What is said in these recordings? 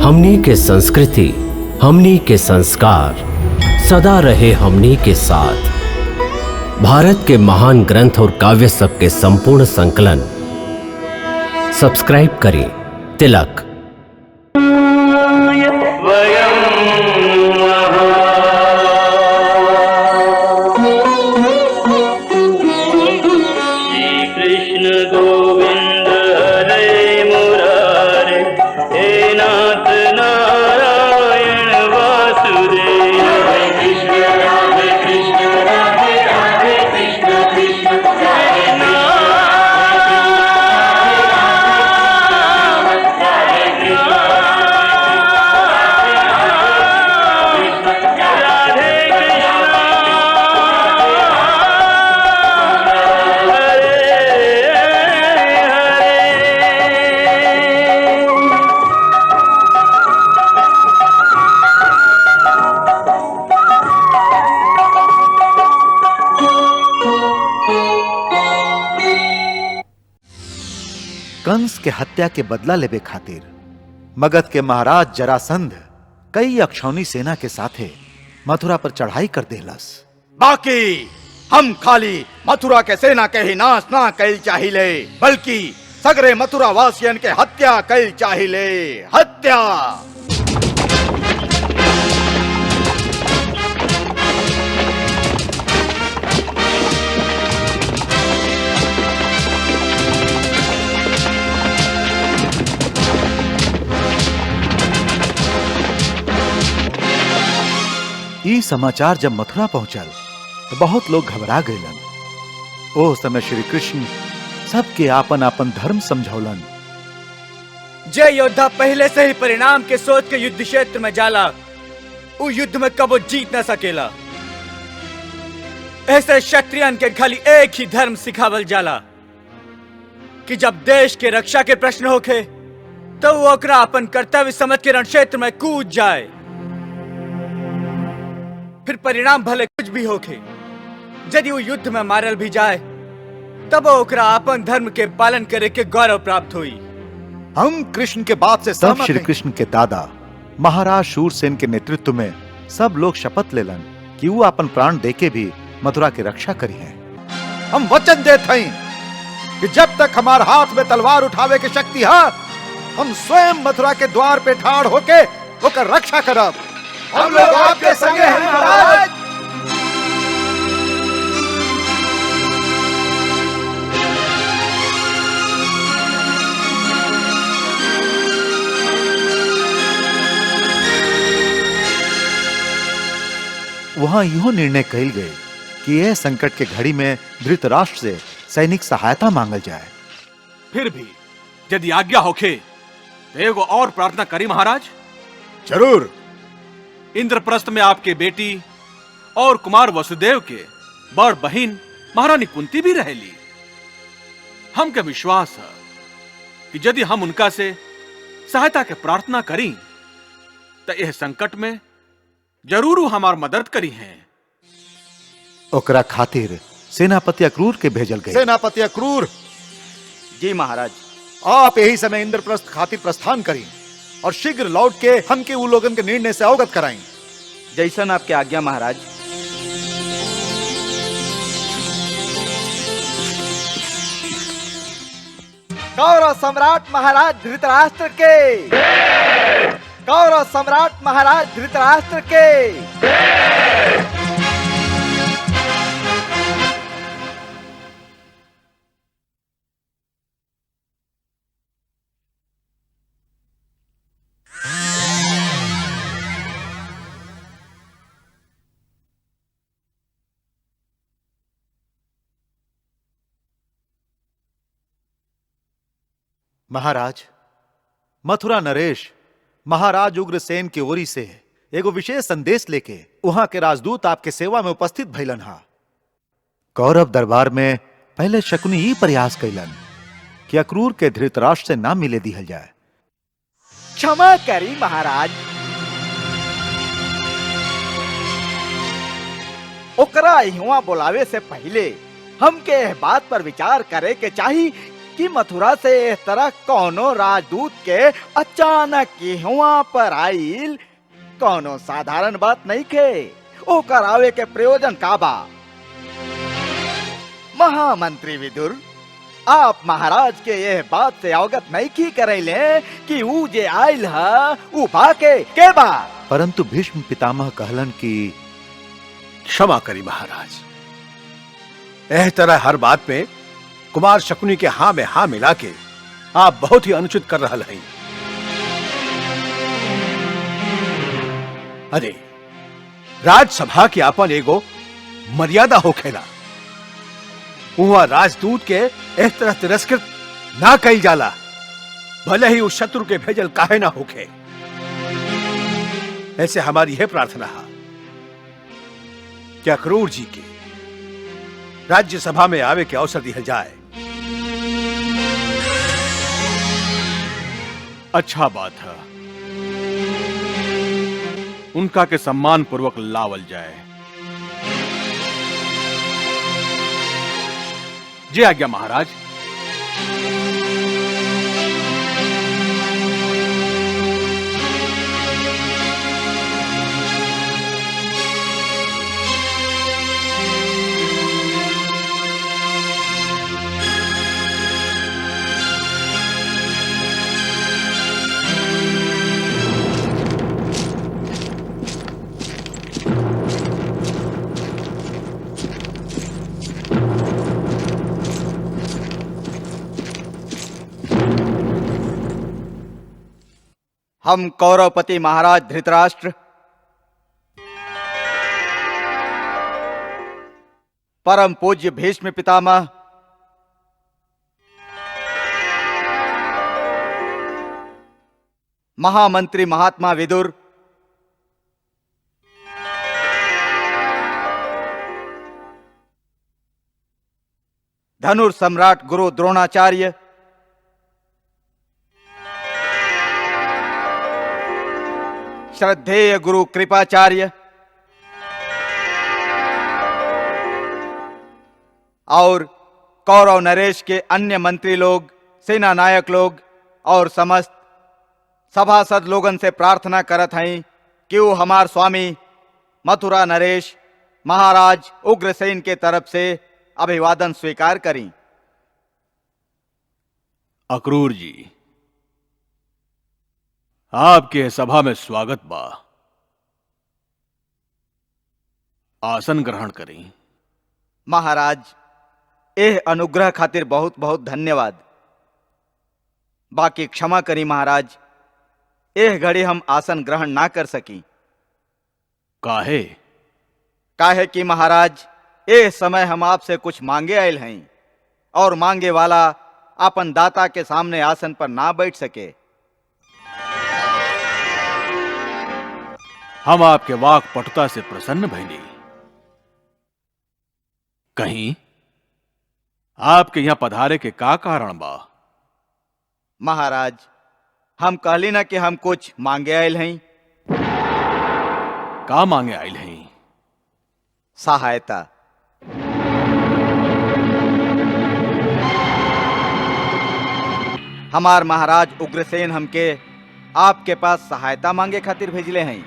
हमनी के संस्कृति, हमनी के संस्कार सदा रहे हमनी के साथ। भारत के महान ग्रंथ और काव्य सब के संपूर्ण संकलन सब्सक्राइब करें तिलक। कंस के हत्या के बदला लेबे खातिर मगध के महाराज जरासंध कई अक्षौनी सेना के साथे मथुरा पर चढ़ाई कर देलस। बाकी हम खाली मथुरा के सेना के ही नाश ना कैल चाहिए, बल्कि सगरे मथुरा वासियन के हत्या कैल चाहिए। हत्या ई समाचार जब मथुरा पहुंचल तो बहुत लोग घबरा गईलन। ओ समय श्री कृष्ण सबके आपन आपन धर्म समझौलन। जय योद्धा पहले से ही परिणाम के सोच के युद्ध क्षेत्र में जाला, उ युद्ध में कबो जीत न सकेला। ऐसे क्षत्रियन के खाली एक ही धर्म सिखावल जाला कि जब देश के रक्षा के प्रश्न होखे तो वो ओकरा अपन कर्तव्य समझ के रण क्षेत्र में कूद जाए, फिर परिणाम भले कुछ भी होखे। यदि वो युद्ध में मारल भी जाए तब ओकरा अपन धर्म के पालन करे के गौरव प्राप्त हुई। हम कृष्ण के बात से तब सहमत श्री हैं। कृष्ण के दादा महाराज शूरसेन के नेतृत्व में सब लोग शपथ लेलन कि वो अपन प्राण देके भी मथुरा की रक्षा करी है। हम वचन देते हैं कि जब तक हमारे हाथ में तलवार उठावे की शक्ति है, हम स्वयं मथुरा के द्वार पे ठाड़ होके ओकर रक्षा करब। हम लोग आपके संगे हैं महाराज। वहां यूं निर्णय कइल गए कि यह संकट के घड़ी में धृतराष्ट्र से सैनिक सहायता मांगल जाए। फिर भी यदि आज्ञा होखे तो एगो और प्रार्थना करी महाराज। जरूर। इंद्रप्रस्थ में आपके बेटी और कुमार वसुदेव के बड़ बहिन महारानी कुंती भी रहेली। हमके विश्वास है कि यदि हम उनका से सहायता के प्रार्थना करी तो यह संकट में जरूर वो हमार मदद करी हैं। ओकरा खातिर सेनापति अक्रूर के भेजल गए। सेनापति अक्रूर जी महाराज। आप यही समय इंद्रप्रस्थ खातिर प्रस्थान करें और शीघ्र लौट के हमके उन लोगन के निर्णय से अवगत कराएं। जैसन आपकी आज्ञा महाराज। कौरव सम्राट महाराज धृतराष्ट्र के, कौरव सम्राट महाराज धृतराष्ट्र के। महाराज, मथुरा नरेश महाराज उग्रसेन की ओरी से एगो विशेष संदेश लेके वहां के राजदूत आपके सेवा में उपस्थित भइलन हा। कौरव दरबार में पहले शकुनी ही प्रयास कैलन कि अक्रूर के धृतराष्ट्र से ना मिले दिहल जाए। क्षमा करी महाराज। ओकरा इहवा बुलावे से पहले हमके एह बात पर विचार करे के चाही कि मथुरा से इस तरह कौनो राजदूत के अचानक यहाँ पर आइल कौनो साधारण बात नहीं के। ओ करावे के प्रयोजन का बा? महामंत्री विदुर, आप महाराज के यह बात से अवगत नहीं की करैले कि ऊ जे आइल है ऊ भाके के बा? परंतु भीष्म पितामह कहलन कि क्षमा करी महाराज, एह तरह हर बात पे कुमार शकुनी के हाँ में हाँ मिला के आप बहुत ही अनुचित कर रहा हैं। अरे राजसभा की आपन एगो मर्यादा होखेला, वहां राजदूत के इस तरह तिरस्कृत ना कही जाला, भले ही उस शत्रु के भेजल काहे ना होखे। ऐसे हमारी यह प्रार्थना है कि अक्रूर जी के राज्यसभा में आवे के अवसर दिया जाए। अच्छा बात है, उनका के सम्मान पूर्वक लावल जाए। जी आज्ञा महाराज। हम कौरवपति महाराज धृतराष्ट्र, परम पूज्य भीष्म पितामह, महामंत्री महात्मा विदुर, धनुर सम्राट गुरु द्रोणाचार्य, श्रद्धेय गुरु कृपाचार्य और कौरव नरेश के अन्य मंत्री लोग, सेना नायक लोग और समस्त सभासद लोगन से प्रार्थना करत हैं कि वो हमार स्वामी मथुरा नरेश महाराज उग्रसेन के तरफ से अभिवादन स्वीकार करें। अक्रूर जी, आपके सभा में स्वागत बा। आसन ग्रहण करें। महाराज, एह अनुग्रह खातिर बहुत बहुत धन्यवाद। बाकी क्षमा करी महाराज, एह घड़ी हम आसन ग्रहण ना कर सकी। काहे? काहे कि महाराज, एह समय हम आपसे कुछ मांगे आयल हैं और मांगे वाला अपन दाता के सामने आसन पर ना बैठ सके। हम आपके वाक पटुता से प्रसन्न भइली। कहीं आपके यहां पधारे के का कारण बा? महाराज, हम कहली ना कि हम कुछ मांगे आयल हैं। का मांगे आयल हैं? सहायता। हमार महाराज उग्रसेन हमके आपके पास सहायता मांगे खातिर भेजले हैं।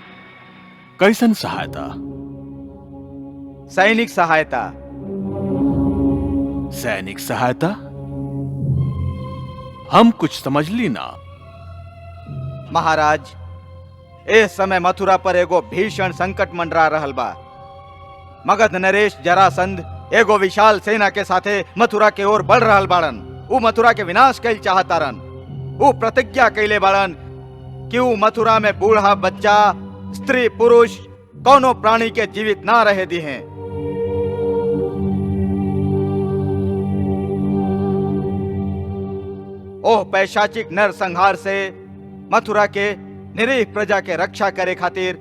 कैसन सहायता? सैनिक सहायता। सैनिक सहायता? हम कुछ समझ ली ना। महाराज, इस समय मथुरा पर एगो भीषण संकट मंडरा रहल बा। मगध नरेश जरासंध एगो विशाल सेना के साथे मथुरा के ओर बढ़ रहल बाड़न। ऊ मथुरा के विनाश कैल चाहतारन। ऊ प्रतिज्ञा कैले बाड़न कि ऊ मथुरा में बूढ़ा बच्चा, स्त्री पुरुष कौनो प्राणी के जीवित ना रहे दी हैं। ओह पैशाचिक नर संहार से मथुरा के निरीह प्रजा के रक्षा करे खातिर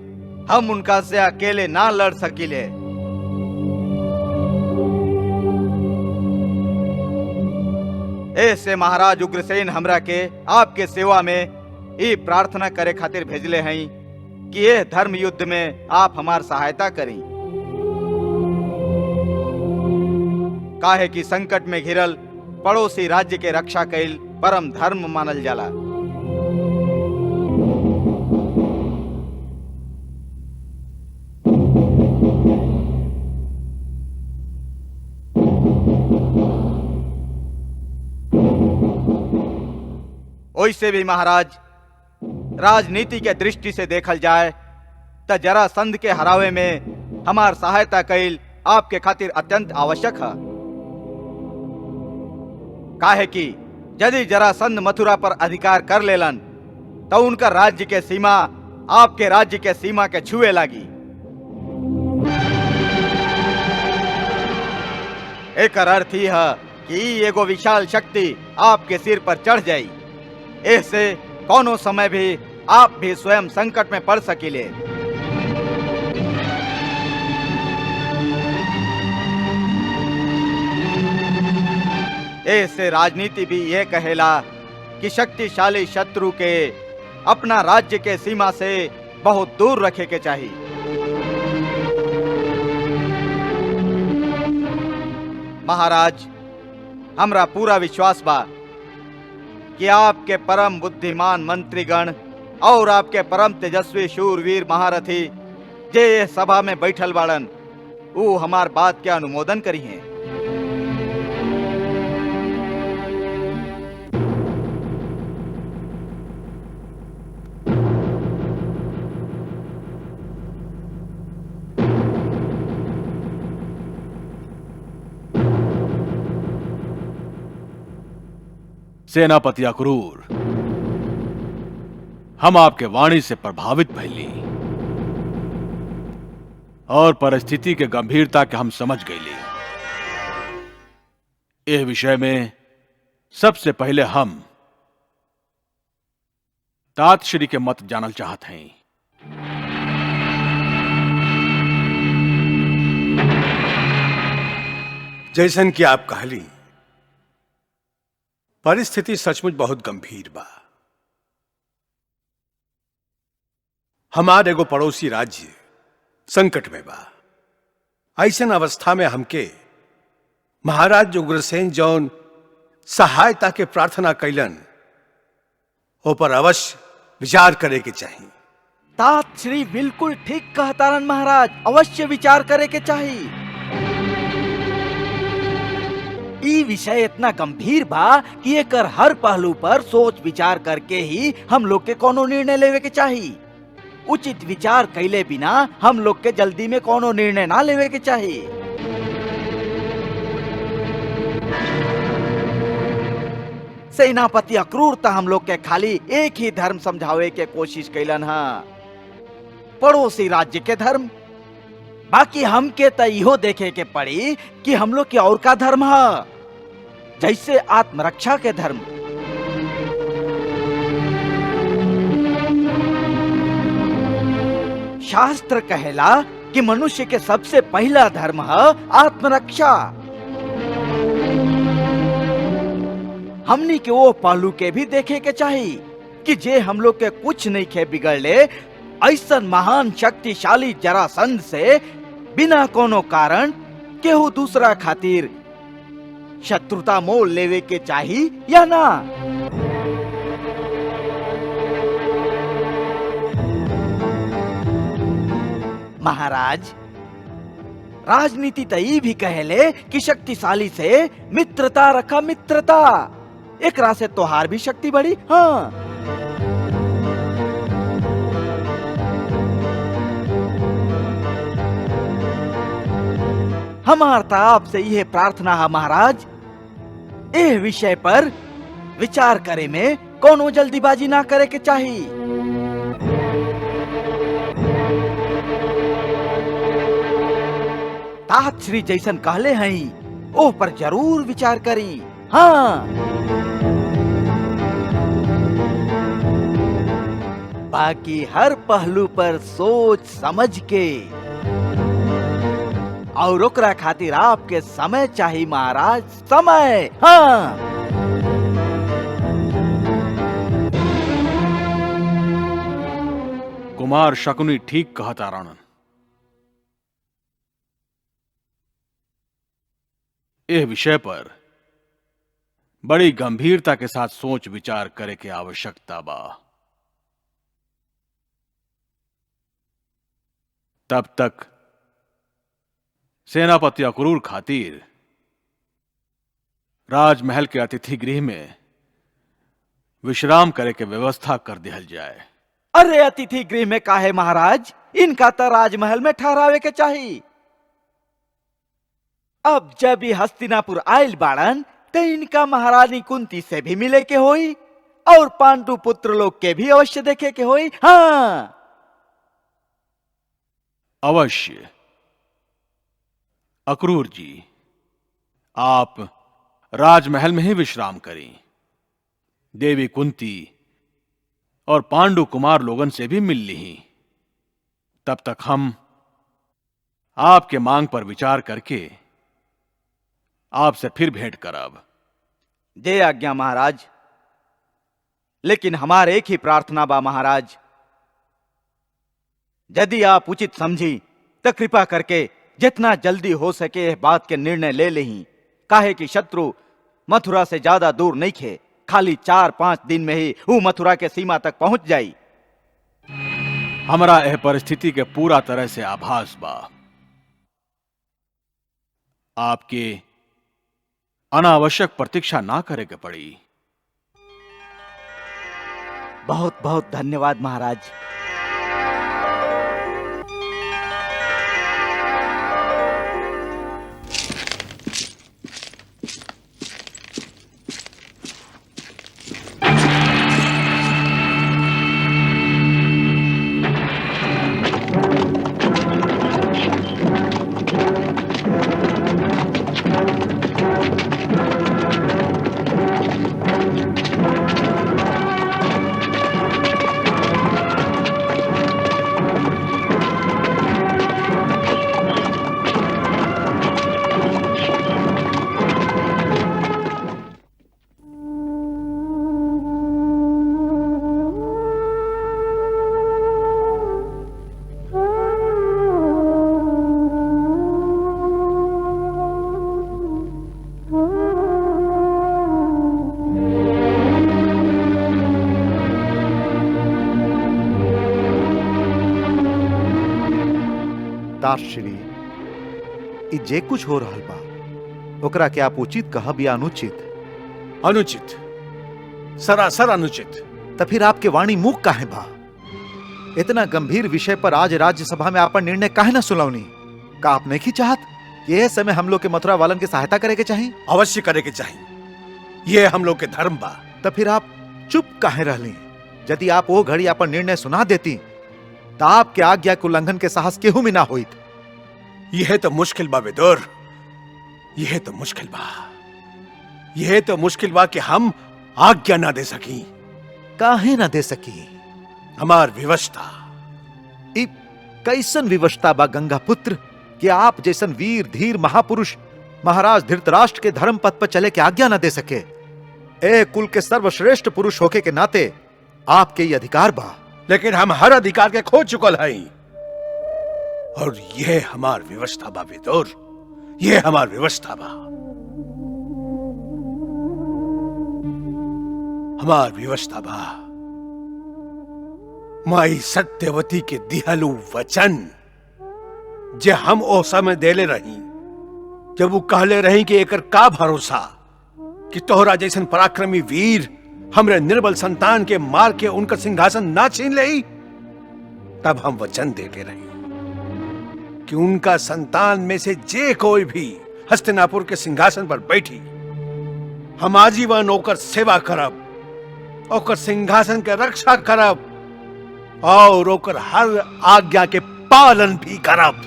हम उनका से अकेले ना लड़ सकीले। ऐसे महाराज उग्रसेन हमरा के आपके सेवा में ई प्रार्थना करे खातिर भेजले हैं कि यह धर्म युद्ध में आप हमार सहायता करें। काहे कि संकट में घिरल पड़ोसी राज्य के रक्षा कैल परम धर्म मानल जाला। ओइसे भी महाराज, राजनीति के दृष्टि से देखल जाए तो जरासंध के हरावे में हमार सहायता कैल आपके खातिर अत्यंत आवश्यक है। काहे कि यदि जरासंध मथुरा पर अधिकार कर लेलन तो उनका राज्य के सीमा आपके राज्य के सीमा के छुए लागी। एक अर्थ ही है कि एगो विशाल शक्ति आपके सिर पर चढ़ जाई। ऐसे कोनो समय भी आप भी स्वयं संकट में पड़ सकिले। ऐसे राजनीति भी ये कहेला कि शक्तिशाली शत्रु के अपना राज्य के सीमा से बहुत दूर रखे के चाहिए। महाराज, हमरा पूरा विश्वास बा कि आपके परम बुद्धिमान मंत्रीगण और आपके परम तेजस्वी शूरवीर महारथी जे सभा में बैठल बाड़न, वो हमार बात के अनुमोदन करी हैं। सेनापति अक्रूर, हम आपके वाणी से प्रभावित भइली और परिस्थिति के गंभीरता के हम समझ गईली। यह विषय में सबसे पहले हम तात श्री के मत जानल चाहत हैं। जैसन कि आप कहली, परिस्थिति सचमुच बहुत गंभीर बा। हमार एगो पड़ोसी राज्य संकट में बा। ऐसन अवस्था में हमके महाराज उग्रसेन जौन सहायता के प्रार्थना कैलन, ओ पर अवश्य विचार करे के चाहिए। तात श्री बिल्कुल ठीक कहतारन महाराज, अवश्य विचार करे के चाहिए। ई विषय इतना गंभीर बा कि एकर हर पहलू पर सोच विचार करके ही हम लोग के कोनो निर्णय लेवे के चाहिए। उचित विचार कैले बिना हम लोग के जल्दी में कोनो निर्णय ना लेवे के चाहिए। सेनापति अक्रूर तो हम लोग के खाली एक ही धर्म समझावे के कोशिश कैलन है, पड़ोसी राज्य के धर्म। बाकी हमके तो इहो देखे के पड़ी कि हम लोग के और का धर्म है, जैसे आत्मरक्षा के धर्म। शास्त्र कहेला कि मनुष्य के सबसे पहला धर्म है आत्मरक्षा। हमनी के वो पहलू के भी देखे के चाहिए कि जे हम लोग के कुछ नहीं खे बिगड़ले, ऐसा महान शक्तिशाली जरासंध से बिना कोनो कारण केहू दूसरा खातिर शत्रुता मोल लेवे के चाहिए या ना। महाराज, राजनीति तो ये भी कहेले कि शक्तिशाली से मित्रता रखा मित्रता, एकरा से तोहार भी शक्ति बढ़ी। हाँ, हमार तो आपसे यह प्रार्थना है महाराज, इस विषय पर विचार करे में कोनो जल्दीबाजी ना करे के चाहिए। तात श्री जैसन कहले हैं, ओह पर जरूर विचार करी। हाँ, बाकी हर पहलू पर सोच समझ के और ओकरा खातिर आपके समय चाहिए महाराज, समय। हाँ, कुमार शकुनी ठीक कहता राणन। यह विषय पर बड़ी गंभीरता के साथ सोच विचार करे के आवश्यकता बा। तब तक सेनापति अक्रूर खातिर राजमहल के अतिथि गृह में विश्राम करे के व्यवस्था कर दिहल जाए। अरे अतिथि गृह में काहे महाराज, इनका तो राजमहल में ठहरावे के चाहिए। अब जब ये हस्तिनापुर आयल बाड़न तो इनका महारानी कुंती से भी मिले के होई और पांडु पुत्र लोग के भी अवश्य देखे के होई। हाँ अवश्य। अक्रूर जी, आप राजमहल में ही विश्राम करें। देवी कुंती और पांडु कुमार लोगन से भी मिल ली। तब तक हम आपके मांग पर विचार करके आपसे फिर भेंट करब। दे आज्ञा महाराज। लेकिन हमारे एक ही प्रार्थना बा महाराज, यदि आप उचित समझी तो कृपा करके जितना जल्दी हो सके इस बात के निर्णय ले लें। काहे कि शत्रु मथुरा से ज्यादा दूर नहीं खे, खाली 4-5 दिन में ही वो मथुरा के सीमा तक पहुंच जाई। हमारा यह परिस्थिति के पूरा तरह से आभास बा। आपके अनावश्यक प्रतीक्षा ना करे के पड़ी। बहुत बहुत धन्यवाद महाराज। श्री ई जे कुछ हो रहल बा ओकरा के आप उचित कहब या अनुचित? अनुचित, सरासर अनुचित। तो फिर आपके वाणी मुख काहे बा? इतना गंभीर विषय पर आज राज्यसभा में आपन निर्णय काहे ना सुनौनी? का आप नहीं चाहत यह समय हम लोग के मथुरा वालन की सहायता करे के चाहिए? अवश्य करे के चाहिए, यह हम लोग के धर्म बा। तो फिर आप चुप काहे रहली? यदि आप वो घड़ी आपन निर्णय सुना देती तो आपके आज्ञा के उल्लंघन के साहस केहू में ना होइत। यह तो मुश्किल बा विदुर, यह तो मुश्किल बा, यह तो मुश्किल बा कि हम आज्ञा ना दे सकी। काहे ना दे सकी? हमार विवशता। ई कैसन विवशता बा गंगा पुत्र कि आप जैसन वीर धीर महापुरुष महाराज धृतराष्ट्र के धर्म पथ पर चले के आज्ञा ना दे सके? ए कुल के सर्वश्रेष्ठ पुरुष होके के नाते आपके ये अधिकार बा। लेकिन हम हर अधिकार के खो चुकल हई और यह हमार विवशता बा विदुर, यह हमार विवशता बा। हमार विवशता बा माई सत्यवती के दिहलु वचन जे हम ओ समय देले रही, जब वो कहले रही कि एकर का भरोसा कि तोहरा जैसन पराक्रमी वीर हमरे निर्बल संतान के मार के उनका सिंहासन ना छीन ले। तब हम वचन देते रहे कि उनका संतान में से जे कोई भी हस्तिनापुर के सिंहासन पर बैठी, हम आजीवन ओकर सेवा करब, ओकर सिंहासन के रक्षा करब और ओकर हर आज्ञा के पालन भी करब,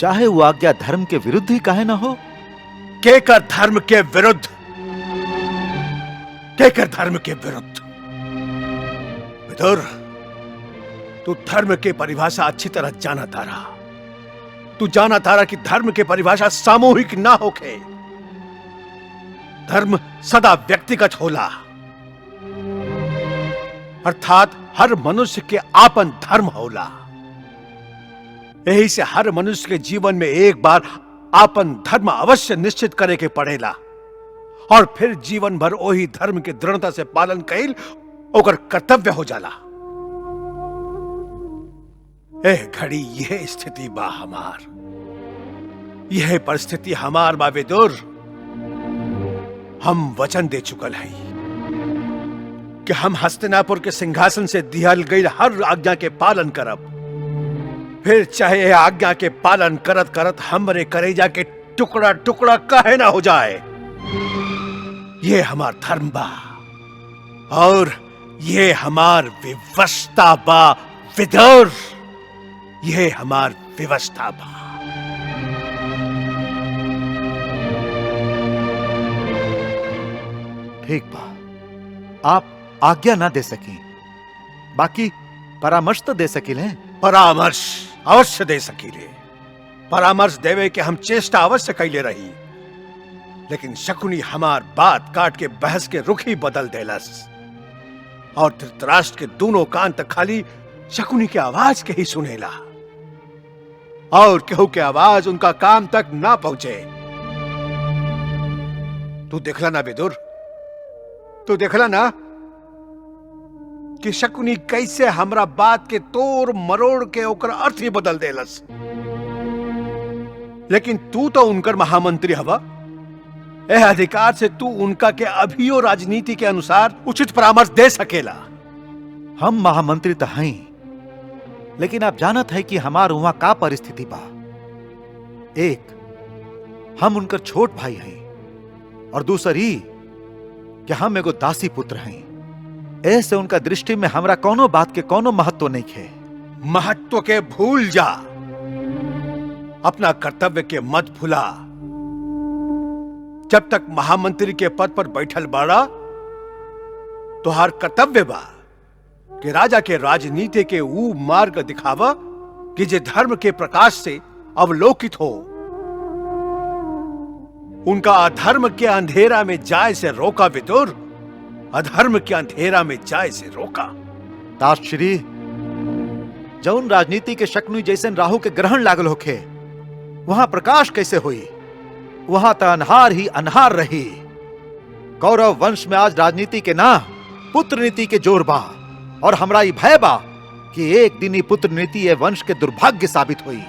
चाहे वो आज्ञा धर्म के विरुद्ध ही काहे ना हो। केकर धर्म के विरुद्ध? केकर धर्म के विरुद्ध? विदुर, तू धर्म के परिभाषा अच्छी तरह जाना तारा। तू जाना तारा कि धर्म के परिभाषा सामूहिक ना होके, धर्म सदा व्यक्तिगत होला, अर्थात हर मनुष्य के आपन धर्म होला। यही से हर मनुष्य के जीवन में एक बार आपन धर्म अवश्य निश्चित करे के पड़ेला और फिर जीवन भर वही धर्म के दृढ़ता से पालन कैल ओकर कर्तव्य हो जाला। ए घड़ी यह स्थिति बा हमार, यह परिस्थिति हमार बा विदुर। हम वचन दे चुकल है कि हम हस्तिनापुर के सिंहासन से दिहल गई हर आज्ञा के पालन करब, फिर चाहे आज्ञा के पालन करत करत हमरे करेजा के टुकड़ा टुकड़ा काहे ना हो जाए। ये हमार धर्म बा और ये हमार विवशता बा विदुर, ये हमार विवशता बा। ठीक बा, आप आज्ञा ना दे सकी, बाकी परामर्श तो दे सकीले। परामर्श अवश्य दे सकीले, परामर्श देवे के हम चेष्टा अवश्य कैले रही, लेकिन शकुनी हमार बात काट के बहस के रुख ही बदल देलस और धृतराष्ट्र के दोनों कान तक खाली शकुनी के आवाज के ही सुनेला और केहू के आवाज उनका काम तक ना पहुंचे। तू देखला ना विदुर, तू देखला ना कि शकुनी कैसे हमरा बात के तोड़ मरोड़ के ओकर अर्थ ही बदल देलस। लेकिन तू तो उनकर महामंत्री हवा, एह अधिकार से तू उनका के अभियो राजनीति के अनुसार उचित परामर्श दे सकेला। हम महामंत्री तो हैं, लेकिन आप जानत है कि हमार वहां का परिस्थिति बा। एक, हम उनकर छोट भाई हैं और दूसरी कि हम एगो दासी पुत्र हैं। ऐसे उनका दृष्टि में हमरा कोनो बात के कोनो महत्व नहीं है। महत्व के भूल जा, अपना कर्तव्य के मत भूला। जब तक महामंत्री के पद पर बैठल बाड़ा तो हर कर्तव्य बा कि राजा के राजनीति के वो मार्ग दिखावा कि जे धर्म के प्रकाश से अवलोकित हो। उनका अधर्म के अंधेरा में जाए से रोका विदुर, अधर्म के अंधेरा में जाए से रोका। ताश्री, जौन राजनीति के शकुनी जैसे राहु के ग्रहण लागल होखे, वहां प्रकाश कैसे हुई? वहां तो अनहार ही अनहार रही। कौरव वंश में आज राजनीति के ना पुत्र नीति के जोर बा, और हमरा ई भय बा कि एक दिन ही पुत्र नीति ये वंश के दुर्भाग्य साबित हुई।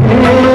Hare